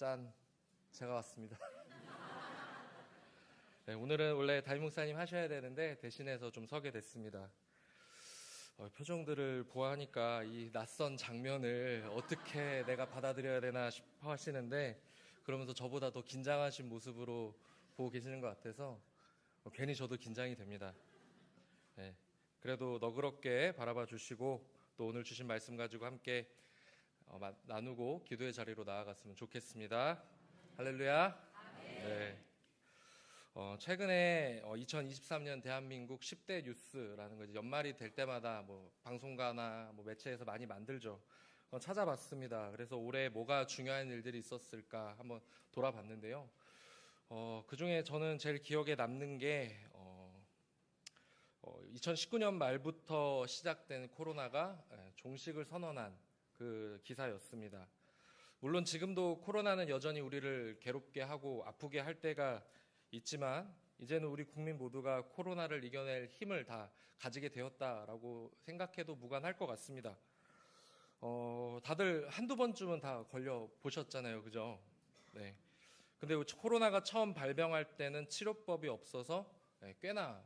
짠, 제가 왔습니다. 네, 오늘은 원래 담임 목사님 하셔야 되는데 대신해서 좀 서게 됐습니다. 표정들을 보아하니까 이 낯선 장면을 어떻게 내가 받아들여야 되나 싶어 하시는데, 그러면서 저보다 더 긴장하신 모습으로 보고 계시는 것 같아서 괜히 저도 긴장이 됩니다. 네, 그래도 너그럽게 바라봐 주시고 또 오늘 주신 말씀 가지고 함께 나누고 기도의 자리로 나아갔으면 좋겠습니다. 할렐루야. 네. 최근에 2023년 대한민국 10대 뉴스라는 거 연말이 될 때마다 방송가나 매체에서 많이 만들죠. 찾아봤습니다. 그래서 올해 뭐가 중요한 일들이 있었을까 한번 돌아봤는데요. 그 중에 저는 제일 기억에 남는 게 2019년 말부터 시작된 코로나가 종식을 선언한 그 기사였습니다. 물론 지금도 코로나는 여전히 우리를 괴롭게 하고 아프게 할 때가 있지만 이제는 우리 국민 모두가 코로나를 이겨낼 힘을 다 가지게 되었다라고 생각해도 무관할 것 같습니다. 다들 한두 번쯤은 다 걸려 보셨잖아요, 그죠? 네. 근데 코로나가 처음 발병할 때는 치료법이 없어서 꽤나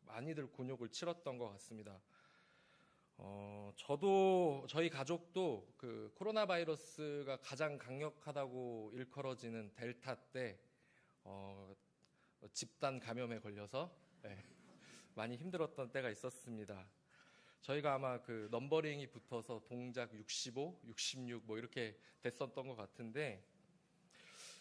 많이들 곤욕을 치렀던 것 같습니다. 저희 가족도 그 코로나 바이러스가 가장 강력하다고 일컬어지는 델타 때 집단 감염에 걸려서 많이 힘들었던 때가 있었습니다. 저희가 아마 그 넘버링이 붙어서 동작 65, 66 이렇게 됐었던 것 같은데,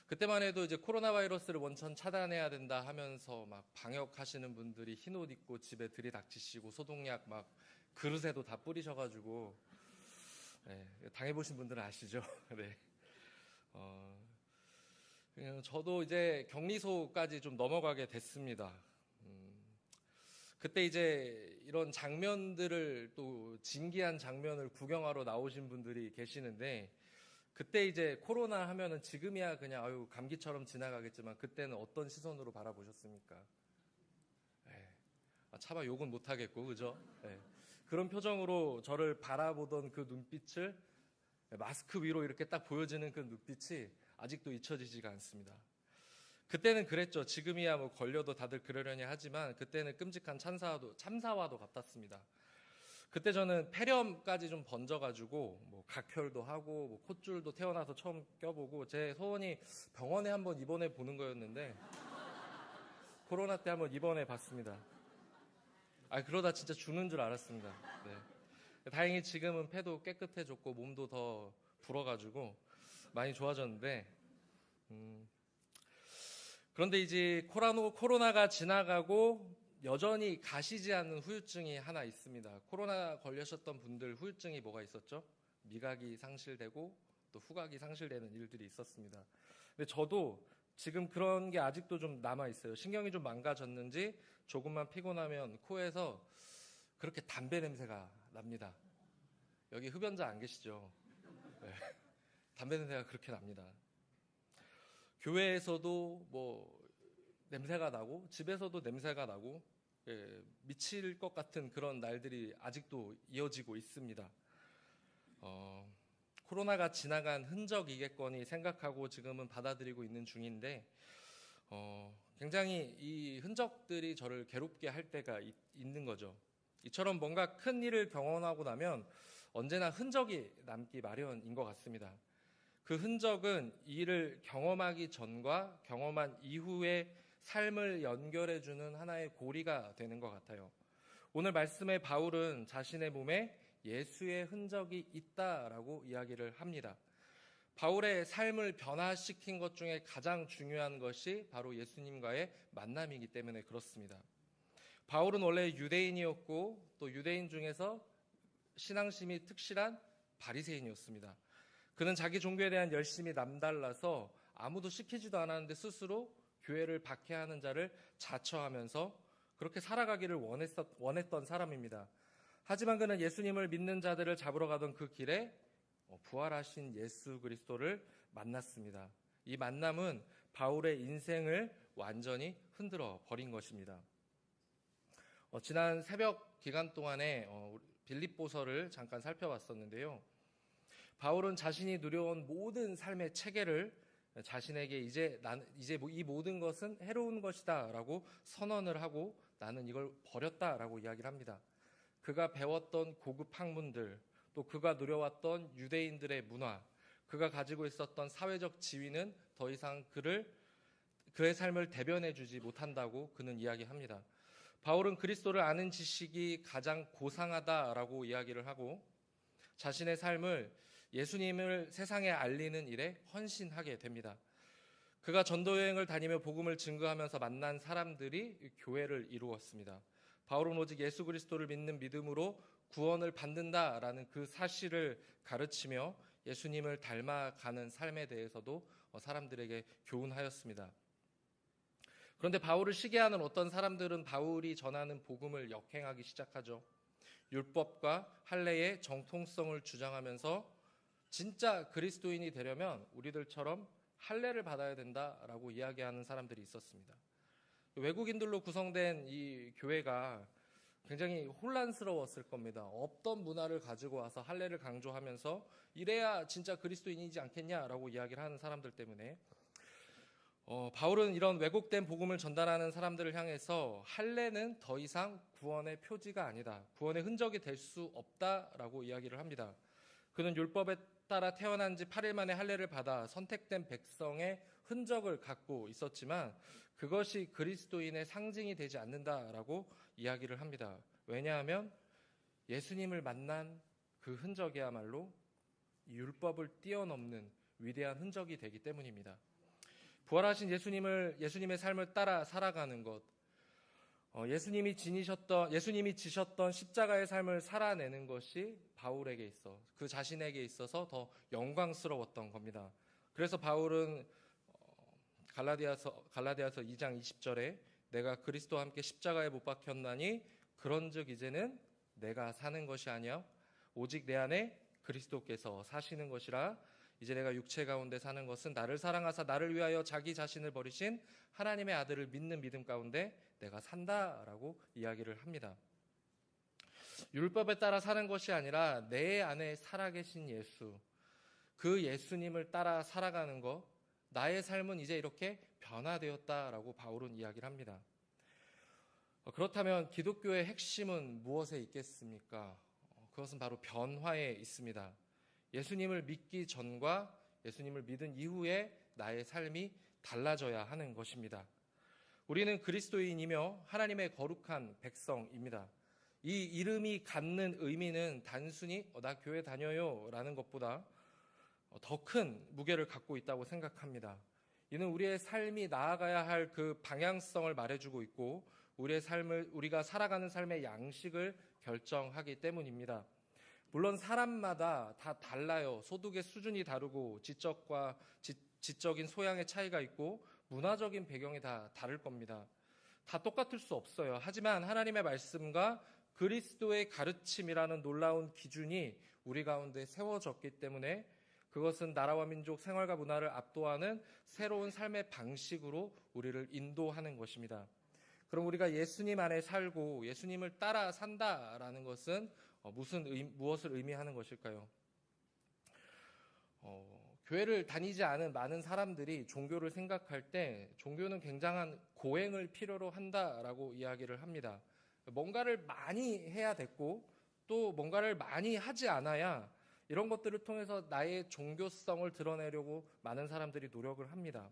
그때만 해도 이제 코로나 바이러스를 원천 차단해야 된다 하면서 막 방역하시는 분들이 흰 옷 입고 집에 들이닥치시고 소독약 막 그릇에도 다 뿌리셔가지고 당해보신 분들은 아시죠? 네. 저도 이제 격리소까지 좀 넘어가게 됐습니다. 그때 이제 이런 장면들을 또 진기한 장면을 구경하러 나오신 분들이 계시는데, 그때 이제 코로나 하면은 지금이야 그냥 감기처럼 지나가겠지만 그때는 어떤 시선으로 바라보셨습니까? 차마 욕은 못하겠고, 그죠? 그런 표정으로 저를 바라보던 그 눈빛을 마스크 위로 이렇게 딱 보여지는 그 눈빛이 아직도 잊혀지지가 않습니다. 그때는 그랬죠. 지금이야 걸려도 다들 그러려니 하지만 그때는 끔찍한 참사와도 같았습니다. 그때 저는 폐렴까지 좀 번져가지고 각혈도 하고 콧줄도 태어나서 처음 껴보고, 제 소원이 병원에 한번 입원해 보는 거였는데 코로나 때 한번 입원해 봤습니다. 그러다 진짜 죽는 줄 알았습니다. 네. 다행히 지금은 폐도 깨끗해졌고 몸도 더 불어가지고 많이 좋아졌는데, 그런데 이제 코로나가 지나가고 여전히 가시지 않는 후유증이 하나 있습니다. 코로나 걸리셨던 분들 후유증이 뭐가 있었죠? 미각이 상실되고 또 후각이 상실되는 일들이 있었습니다. 근데 저도 지금 그런 게 아직도 좀 남아있어요. 신경이 좀 망가졌는지 조금만 피곤하면 코에서 그렇게 담배 냄새가 납니다. 여기 흡연자 안 계시죠? 네. 담배 냄새가 그렇게 납니다. 교회에서도 냄새가 나고 집에서도 냄새가 나고 미칠 것 같은 그런 날들이 아직도 이어지고 있습니다. 코로나가 지나간 흔적이겠거니 생각하고 지금은 받아들이고 있는 중인데, 굉장히 이 흔적들이 저를 괴롭게 할 때가 있는 거죠. 이처럼 뭔가 큰 일을 경험하고 나면 언제나 흔적이 남기 마련인 것 같습니다. 그 흔적은 이 일을 경험하기 전과 경험한 이후의 삶을 연결해주는 하나의 고리가 되는 것 같아요. 오늘 말씀의 바울은 자신의 몸에 예수의 흔적이 있다라고 이야기를 합니다. 바울의 삶을 변화시킨 것 중에 가장 중요한 것이 바로 예수님과의 만남이기 때문에 그렇습니다. 바울은 원래 유대인이었고 또 유대인 중에서 신앙심이 특실한 바리새인이었습니다. 그는 자기 종교에 대한 열심이 남달라서 아무도 시키지도 않았는데 스스로 교회를 박해하는 자를 자처하면서 그렇게 살아가기를 원했던 사람입니다. 하지만 그는 예수님을 믿는 자들을 잡으러 가던 그 길에 부활하신 예수 그리스도를 만났습니다. 이 만남은 바울의 인생을 완전히 흔들어 버린 것입니다. 지난 새벽 기간 동안에 빌립보서를 잠깐 살펴봤었는데요. 바울은 자신이 누려온 모든 삶의 체계를 자신에게 이제 이 모든 것은 해로운 것이다라고 선언을 하고 나는 이걸 버렸다라고 이야기를 합니다. 그가 배웠던 고급 학문들, 또 그가 누려왔던 유대인들의 문화, 그가 가지고 있었던 사회적 지위는 더 이상 그의 삶을 대변해 주지 못한다고 그는 이야기합니다. 바울은 그리스도를 아는 지식이 가장 고상하다라고 이야기를 하고 자신의 삶을 예수님을 세상에 알리는 일에 헌신하게 됩니다. 그가 전도여행을 다니며 복음을 증거하면서 만난 사람들이 교회를 이루었습니다. 바울은 오직 예수 그리스도를 믿는 믿음으로 구원을 받는다라는 그 사실을 가르치며 예수님을 닮아가는 삶에 대해서도 사람들에게 교훈하였습니다. 그런데 바울을 시기하는 어떤 사람들은 바울이 전하는 복음을 역행하기 시작하죠. 율법과 할례의 정통성을 주장하면서 진짜 그리스도인이 되려면 우리들처럼 할례를 받아야 된다라고 이야기하는 사람들이 있었습니다. 외국인들로 구성된 이 교회가 굉장히 혼란스러웠을 겁니다. 없던 문화를 가지고 와서 할례를 강조하면서 이래야 진짜 그리스도인이지 않겠냐라고 이야기를 하는 사람들 때문에 바울은 이런 왜곡된 복음을 전달하는 사람들을 향해서 할례는 더 이상 구원의 표지가 아니다. 구원의 흔적이 될 수 없다라고 이야기를 합니다. 그는 율법에 따라 태어난 지 8일 만에 할례를 받아 선택된 백성의 흔적을 갖고 있었지만 그것이 그리스도인의 상징이 되지 않는다라고 이야기를 합니다. 왜냐하면 예수님을 만난 그 흔적이야말로 율법을 뛰어넘는 위대한 흔적이 되기 때문입니다. 부활하신 예수님의 삶을 따라 살아가는 것, 예수님이 지셨던 십자가의 삶을 살아내는 것이 바울에게 있어 그 자신에게 있어서 더 영광스러웠던 겁니다. 그래서 바울은 갈라디아서 2장 20절에 내가 그리스도와 함께 십자가에 못 박혔나니 그런즉 이제는 내가 사는 것이 아니요 오직 내 안에 그리스도께서 사시는 것이라. 이제 내가 육체 가운데 사는 것은 나를 사랑하사 나를 위하여 자기 자신을 버리신 하나님의 아들을 믿는 믿음 가운데 내가 산다라고 이야기를 합니다. 율법에 따라 사는 것이 아니라 내 안에 살아계신 예수, 그 예수님을 따라 살아가는 것, 나의 삶은 이제 이렇게 변화되었다라고 바울은 이야기를 합니다. 그렇다면 기독교의 핵심은 무엇에 있겠습니까? 그것은 바로 변화에 있습니다. 예수님을 믿기 전과 예수님을 믿은 이후에 나의 삶이 달라져야 하는 것입니다. 우리는 그리스도인이며 하나님의 거룩한 백성입니다. 이 이름이 갖는 의미는 단순히 나 교회 다녀요 라는 것보다 더 큰 무게를 갖고 있다고 생각합니다. 이는 우리의 삶이 나아가야 할 그 방향성을 말해주고 있고 우리가 살아가는 삶의 양식을 결정하기 때문입니다. 물론 사람마다 다 달라요. 소득의 수준이 다르고 지적인 소양의 차이가 있고 문화적인 배경이 다 다를 겁니다. 다 똑같을 수 없어요. 하지만 하나님의 말씀과 그리스도의 가르침이라는 놀라운 기준이 우리 가운데 세워졌기 때문에 그것은 나라와 민족, 생활과 문화를 압도하는 새로운 삶의 방식으로 우리를 인도하는 것입니다. 그럼 우리가 예수님 안에 살고 예수님을 따라 산다라는 것은 무엇을 의미하는 것일까요? 교회를 다니지 않은 많은 사람들이 종교를 생각할 때 종교는 굉장한 고행을 필요로 한다라고 이야기를 합니다. 뭔가를 많이 해야 됐고 또 뭔가를 많이 하지 않아야 이런 것들을 통해서 나의 종교성을 드러내려고 많은 사람들이 노력을 합니다.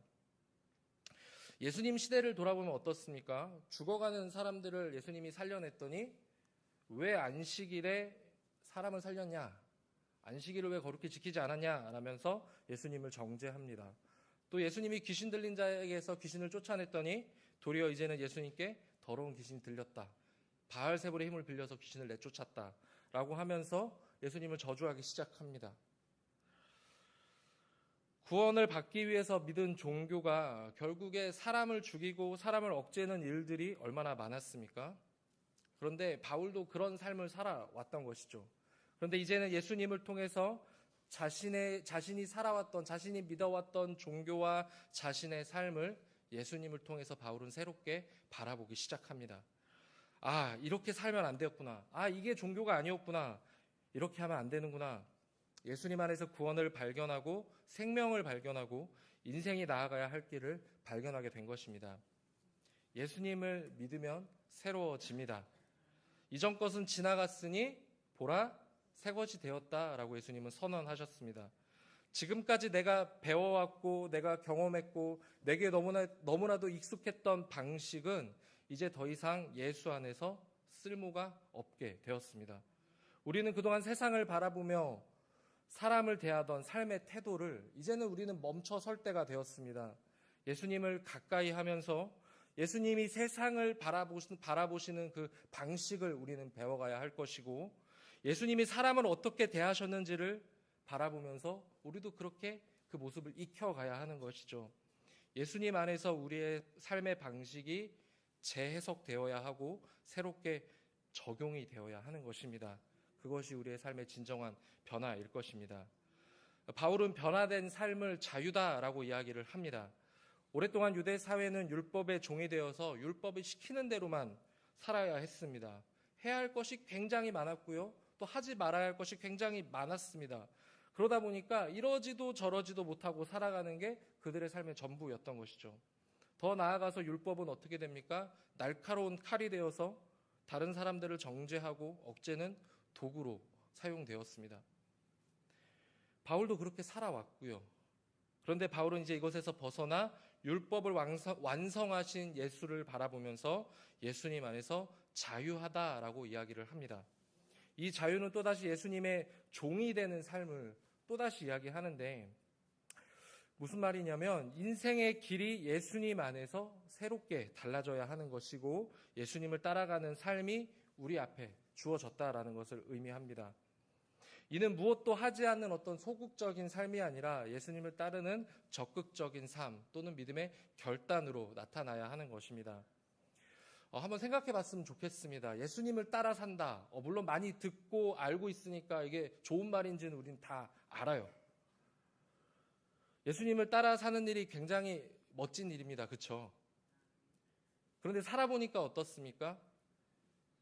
예수님 시대를 돌아보면 어떻습니까? 죽어가는 사람들을 예수님이 살려냈더니 왜 안식일에 사람을 살렸냐? 안식일을 왜 거룩히 지키지 않았냐? 라면서 예수님을 정죄합니다. 또 예수님이 귀신 들린 자에게서 귀신을 쫓아냈더니 도리어 이제는 예수님께 더러운 귀신이 들렸다. 바알세불의 힘을 빌려서 귀신을 내쫓았다. 라고 하면서 예수님을 저주하기 시작합니다. 구원을 받기 위해서 믿은 종교가 결국에 사람을 죽이고 사람을 억제하는 일들이 얼마나 많았습니까? 그런데 바울도 그런 삶을 살아왔던 것이죠. 그런데 이제는 예수님을 통해서 자신이 살아왔던, 자신이 믿어왔던 종교와 자신의 삶을 예수님을 통해서 바울은 새롭게 바라보기 시작합니다. 아, 이렇게 살면 안 되었구나. 아, 이게 종교가 아니었구나. 이렇게 하면 안 되는구나. 예수님 안에서 구원을 발견하고 생명을 발견하고 인생이 나아가야 할 길을 발견하게 된 것입니다. 예수님을 믿으면 새로워집니다. 이전 것은 지나갔으니 보라 새 것이 되었다라고 예수님은 선언하셨습니다. 지금까지 내가 배워왔고 내가 경험했고 내게 너무나도 익숙했던 방식은 이제 더 이상 예수 안에서 쓸모가 없게 되었습니다. 우리는 그동안 세상을 바라보며 사람을 대하던 삶의 태도를 이제는 우리는 멈춰 설 때가 되었습니다. 예수님을 가까이 하면서 예수님이 세상을 바라보시는 그 방식을 우리는 배워가야 할 것이고, 예수님이 사람을 어떻게 대하셨는지를 바라보면서 우리도 그렇게 그 모습을 익혀가야 하는 것이죠. 예수님 안에서 우리의 삶의 방식이 재해석되어야 하고 새롭게 적용이 되어야 하는 것입니다. 그것이 우리의 삶의 진정한 변화일 것입니다. 바울은 변화된 삶을 자유다라고 이야기를 합니다. 오랫동안 유대 사회는 율법의 종이 되어서 율법이 시키는 대로만 살아야 했습니다. 해야 할 것이 굉장히 많았고요. 또 하지 말아야 할 것이 굉장히 많았습니다. 그러다 보니까 이러지도 저러지도 못하고 살아가는 게 그들의 삶의 전부였던 것이죠. 더 나아가서 율법은 어떻게 됩니까? 날카로운 칼이 되어서 다른 사람들을 정죄하고 억제는 도구로 사용되었습니다. 바울도 그렇게 살아왔고요. 그런데 바울은 이제 이것에서 벗어나 율법을 완성하신 예수를 바라보면서 예수님 안에서 자유하다라고 이야기를 합니다. 이 자유는 또다시 예수님의 종이 되는 삶을 또다시 이야기하는데, 무슨 말이냐면 인생의 길이 예수님 안에서 새롭게 달라져야 하는 것이고 예수님을 따라가는 삶이 우리 앞에 주어졌다라는 것을 의미합니다. 이는 무엇도 하지 않는 어떤 소극적인 삶이 아니라 예수님을 따르는 적극적인 삶 또는 믿음의 결단으로 나타나야 하는 것입니다. 한번 생각해 봤으면 좋겠습니다. 예수님을 따라 산다. 물론 많이 듣고 알고 있으니까 이게 좋은 말인지는 우린 다 알아요. 예수님을 따라 사는 일이 굉장히 멋진 일입니다. 그렇죠? 그런데 살아보니까 어떻습니까?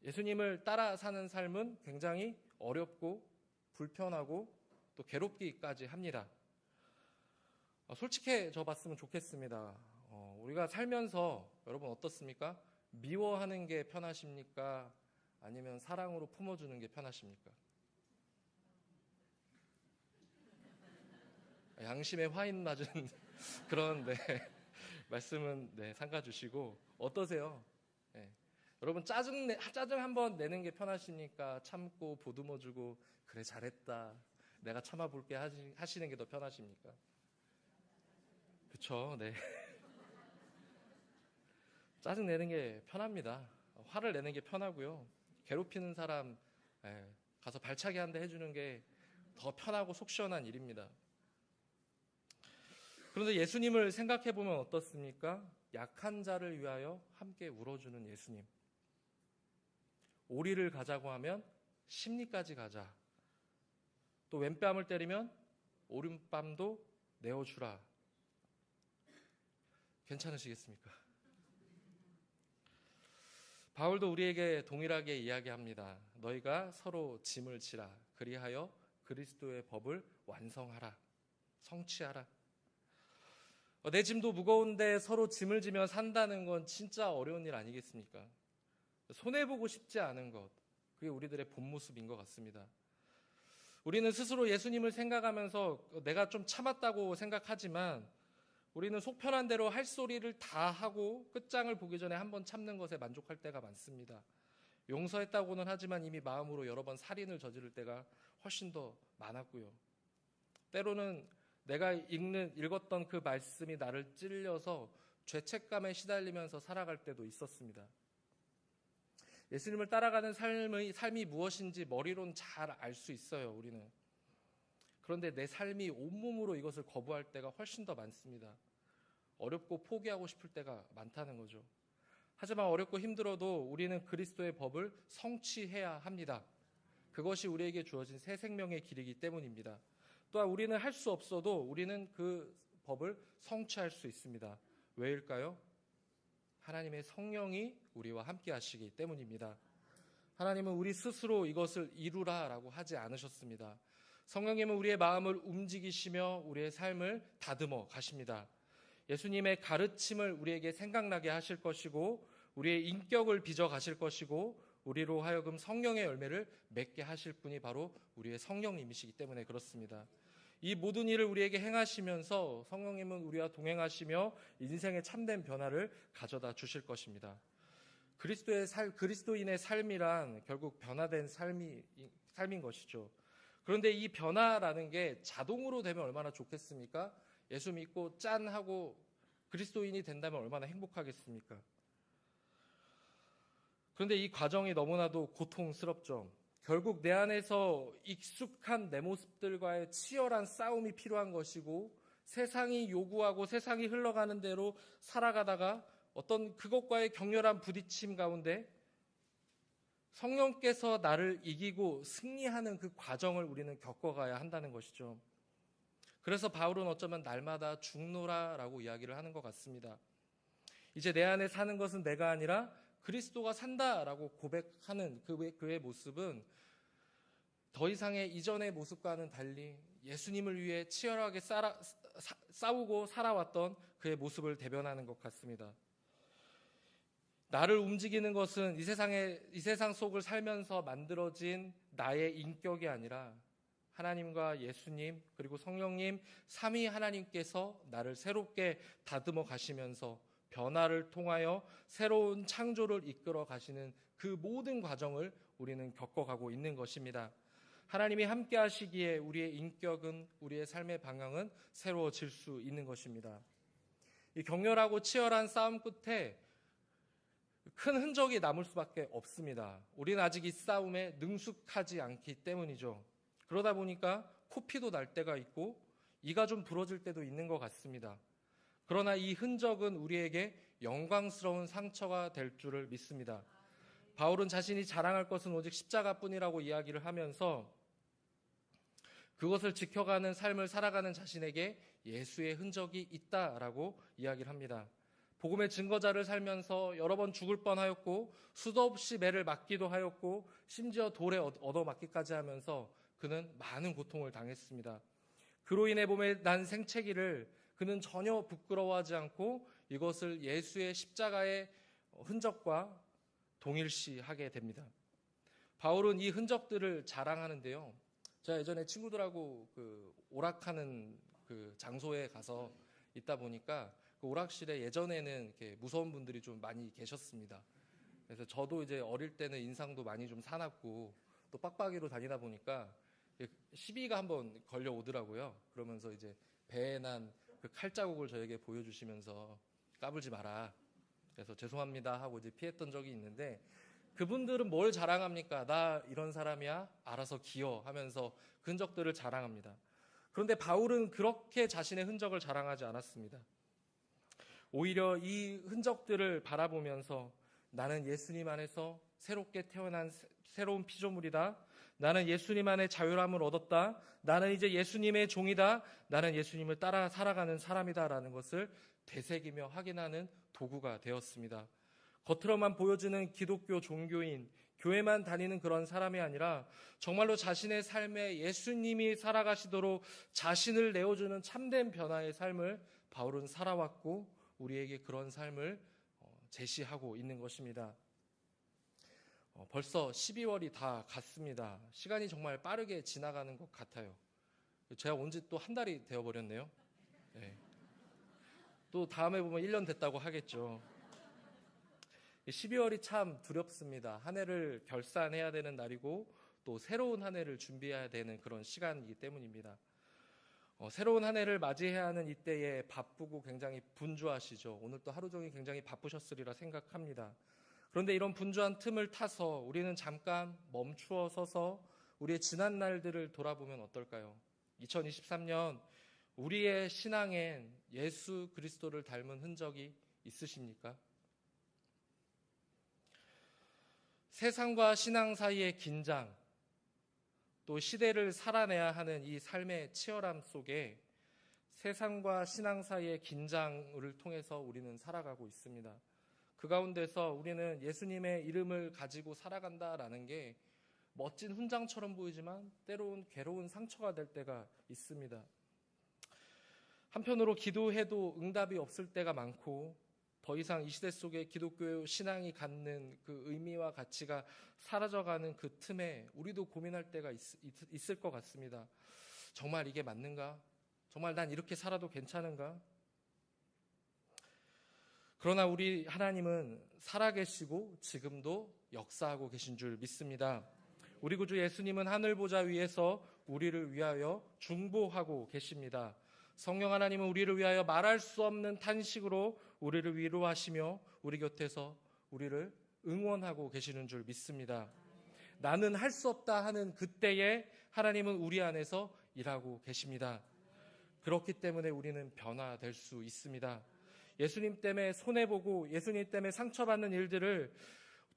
예수님을 따라 사는 삶은 굉장히 어렵고 불편하고 또 괴롭기까지 합니다. 솔직해져 봤으면 좋겠습니다. 우리가 살면서 여러분 어떻습니까? 미워하는 게 편하십니까? 아니면 사랑으로 품어주는 게 편하십니까? 양심에 화인 맞은 그런 말씀은 삼가주시고 어떠세요? 여러분 짜증 한번 내는 게 편하십니까? 참고 보듬어주고 그래 잘했다 내가 참아볼게 하시는 게 더 편하십니까? 그렇죠. 네. 짜증 내는 게 편합니다. 화를 내는 게 편하고요. 괴롭히는 사람 가서 발차기 한 대 해주는 게 더 편하고 속 시원한 일입니다. 그런데 예수님을 생각해 보면 어떻습니까? 약한 자를 위하여 함께 울어주는 예수님. 오리를 가자고 하면 심리까지 가자. 또 왼뺨을 때리면 오른뺨도 내어주라. 괜찮으시겠습니까? 바울도 우리에게 동일하게 이야기합니다. 너희가 서로 짐을 지라. 그리하여 그리스도의 법을 완성하라. 성취하라. 내 짐도 무거운데 서로 짐을 지며 산다는 건 진짜 어려운 일 아니겠습니까? 손해보고 싶지 않은 것, 그게 우리들의 본 모습인 것 같습니다. 우리는 스스로 예수님을 생각하면서 내가 좀 참았다고 생각하지만 우리는 속 편한 대로 할 소리를 다 하고 끝장을 보기 전에 한번 참는 것에 만족할 때가 많습니다. 용서했다고는 하지만 이미 마음으로 여러 번 살인을 저지를 때가 훨씬 더 많았고요. 때로는 내가 읽었던 그 말씀이 나를 찔려서 죄책감에 시달리면서 살아갈 때도 있었습니다. 예수님을 따라가는 삶이 무엇인지 머리로는 잘 알 수 있어요, 우리는. 그런데 내 삶이 온몸으로 이것을 거부할 때가 훨씬 더 많습니다. 어렵고 포기하고 싶을 때가 많다는 거죠. 하지만 어렵고 힘들어도 우리는 그리스도의 법을 성취해야 합니다. 그것이 우리에게 주어진 새 생명의 길이기 때문입니다. 또한 우리는 할 수 없어도 우리는 그 법을 성취할 수 있습니다. 왜일까요? 하나님의 성령이 우리와 함께 하시기 때문입니다. 하나님은 우리 스스로 이것을 이루라라고 하지 않으셨습니다. 성령님은 우리의 마음을 움직이시며 우리의 삶을 다듬어 가십니다. 예수님의 가르침을 우리에게 생각나게 하실 것이고 우리의 인격을 빚어 가실 것이고 우리로 하여금 성령의 열매를 맺게 하실 분이 바로 우리의 성령님이시기 때문에 그렇습니다. 이 모든 일을 우리에게 행하시면서 성령님은 우리와 동행하시며 인생의 참된 변화를 가져다 주실 것입니다. 그리스도인의 삶이란 결국 변화된 삶인 것이죠. 그런데 이 변화라는 게 자동으로 되면 얼마나 좋겠습니까? 예수 믿고 짠 하고 그리스도인이 된다면 얼마나 행복하겠습니까? 그런데 이 과정이 너무나도 고통스럽죠. 결국 내 안에서 익숙한 내 모습들과의 치열한 싸움이 필요한 것이고 세상이 요구하고 세상이 흘러가는 대로 살아가다가 어떤 그것과의 격렬한 부딪힘 가운데 성령께서 나를 이기고 승리하는 그 과정을 우리는 겪어가야 한다는 것이죠. 그래서 바울은 어쩌면 날마다 죽노라라고 이야기를 하는 것 같습니다. 이제 내 안에 사는 것은 내가 아니라 그리스도가 산다라고 고백하는 그의 모습은 더 이상의 이전의 모습과는 달리 예수님을 위해 치열하게 싸우고 살아왔던 그의 모습을 대변하는 것 같습니다. 나를 움직이는 것은 이 세상 속을 살면서 만들어진 나의 인격이 아니라 하나님과 예수님 그리고 성령님 삼위 하나님께서 나를 새롭게 다듬어 가시면서 변화를 통하여 새로운 창조를 이끌어 가시는 그 모든 과정을 우리는 겪어가고 있는 것입니다. 하나님이 함께 하시기에 우리의 인격은 우리의 삶의 방향은 새로워질 수 있는 것입니다. 이 격렬하고 치열한 싸움 끝에 큰 흔적이 남을 수밖에 없습니다. 우리는 아직 이 싸움에 능숙하지 않기 때문이죠. 그러다 보니까 코피도 날 때가 있고 이가 좀 부러질 때도 있는 것 같습니다. 그러나 이 흔적은 우리에게 영광스러운 상처가 될 줄을 믿습니다. 바울은 자신이 자랑할 것은 오직 십자가뿐이라고 이야기를 하면서 그것을 지켜가는 삶을 살아가는 자신에게 예수의 흔적이 있다라고 이야기를 합니다. 복음의 증거자를 살면서 여러 번 죽을 뻔하였고 수도 없이 매를 맞기도 하였고 심지어 돌에 얻어맞기까지 하면서 그는 많은 고통을 당했습니다. 그로 인해 몸에 난 생채기를 그는 전혀 부끄러워하지 않고 이것을 예수의 십자가의 흔적과 동일시하게 됩니다. 바울은 이 흔적들을 자랑하는데요. 제가 예전에 친구들하고 오락하는 장소에 가서 있다 보니까 그 오락실에 예전에는 이렇게 무서운 분들이 좀 많이 계셨습니다. 그래서 저도 이제 어릴 때는 인상도 많이 좀 사납고 또 빡빡이로 다니다 보니까 시비가 한번 걸려오더라고요. 그러면서 이제 배에 난 그 칼자국을 저에게 보여주시면서 까불지 마라. 그래서 죄송합니다 하고 이제 피했던 적이 있는데 그분들은 뭘 자랑합니까? 나 이런 사람이야? 알아서 기어 하면서 그 흔적들을 자랑합니다. 그런데 바울은 그렇게 자신의 흔적을 자랑하지 않았습니다. 오히려 이 흔적들을 바라보면서 나는 예수님 안에서 새롭게 태어난 새로운 피조물이다. 나는 예수님 안에 자유함을 얻었다. 나는 이제 예수님의 종이다. 나는 예수님을 따라 살아가는 사람이다라는 것을 되새기며 확인하는 도구가 되었습니다. 겉으로만 보여지는 기독교 종교인, 교회만 다니는 그런 사람이 아니라 정말로 자신의 삶에 예수님이 살아가시도록 자신을 내어주는 참된 변화의 삶을 바울은 살아왔고 우리에게 그런 삶을 제시하고 있는 것입니다. 벌써 12월이 다 갔습니다. 시간이 정말 빠르게 지나가는 것 같아요. 제가 온 지 또 한 달이 되어버렸네요. 네. 또 다음에 보면 1년 됐다고 하겠죠. 12월이 참 두렵습니다. 한 해를 결산해야 되는 날이고 또 새로운 한 해를 준비해야 되는 그런 시간이기 때문입니다. 새로운 한 해를 맞이해야 하는 이때에 바쁘고 굉장히 분주하시죠. 오늘 또 하루 종일 굉장히 바쁘셨으리라 생각합니다. 그런데 이런 분주한 틈을 타서 우리는 잠깐 멈추어 서서 우리의 지난 날들을 돌아보면 어떨까요? 2023년 우리의 신앙엔 예수 그리스도를 닮은 흔적이 있으십니까? 세상과 신앙 사이의 긴장, 또 시대를 살아내야 하는 이 삶의 치열함 속에 세상과 신앙 사이의 긴장을 통해서 우리는 살아가고 있습니다. 그 가운데서 우리는 예수님의 이름을 가지고 살아간다라는 게 멋진 훈장처럼 보이지만 때로는 괴로운 상처가 될 때가 있습니다. 한편으로 기도해도 응답이 없을 때가 많고 더 이상 이 시대 속에 기독교 신앙이 갖는 그 의미와 가치가 사라져가는 그 틈에 우리도 고민할 때가 있을 것 같습니다. 정말 이게 맞는가? 정말 난 이렇게 살아도 괜찮은가? 그러나 우리 하나님은 살아계시고 지금도 역사하고 계신 줄 믿습니다. 우리 구주 예수님은 하늘 보좌 위에서 우리를 위하여 중보하고 계십니다. 성령 하나님은 우리를 위하여 말할 수 없는 탄식으로 우리를 위로하시며 우리 곁에서 우리를 응원하고 계시는 줄 믿습니다. 나는 할 수 없다 하는 그때에 하나님은 우리 안에서 일하고 계십니다. 그렇기 때문에 우리는 변화될 수 있습니다. 예수님 때문에 손해보고 예수님 때문에 상처받는 일들을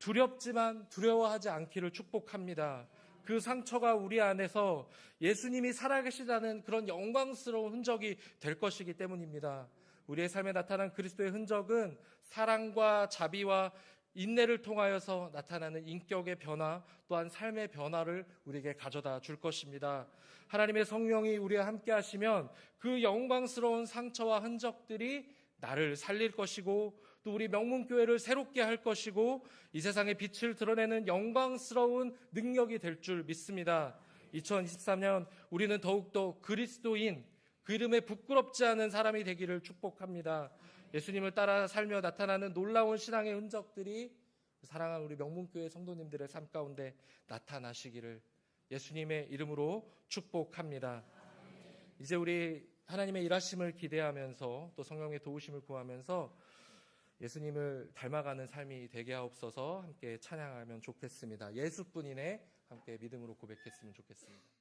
두렵지만 두려워하지 않기를 축복합니다. 그 상처가 우리 안에서 예수님이 살아계시다는 그런 영광스러운 흔적이 될 것이기 때문입니다. 우리의 삶에 나타난 그리스도의 흔적은 사랑과 자비와 인내를 통하여서 나타나는 인격의 변화 또한 삶의 변화를 우리에게 가져다 줄 것입니다. 하나님의 성령이 우리와 함께 하시면 그 영광스러운 상처와 흔적들이 나를 살릴 것이고 또 우리 명문교회를 새롭게 할 것이고 이 세상의 빛을 드러내는 영광스러운 능력이 될 줄 믿습니다. 2023년 우리는 더욱더 그리스도인, 그 이름에 부끄럽지 않은 사람이 되기를 축복합니다. 예수님을 따라 살며 나타나는 놀라운 신앙의 흔적들이 사랑하는 우리 명문교회 성도님들의 삶 가운데 나타나시기를 예수님의 이름으로 축복합니다. 이제 우리 하나님의 일하심을 기대하면서 또 성령의 도우심을 구하면서 예수님을 닮아가는 삶이 되게 하옵소서 함께 찬양하면 좋겠습니다. 예수뿐이네 함께 믿음으로 고백했으면 좋겠습니다.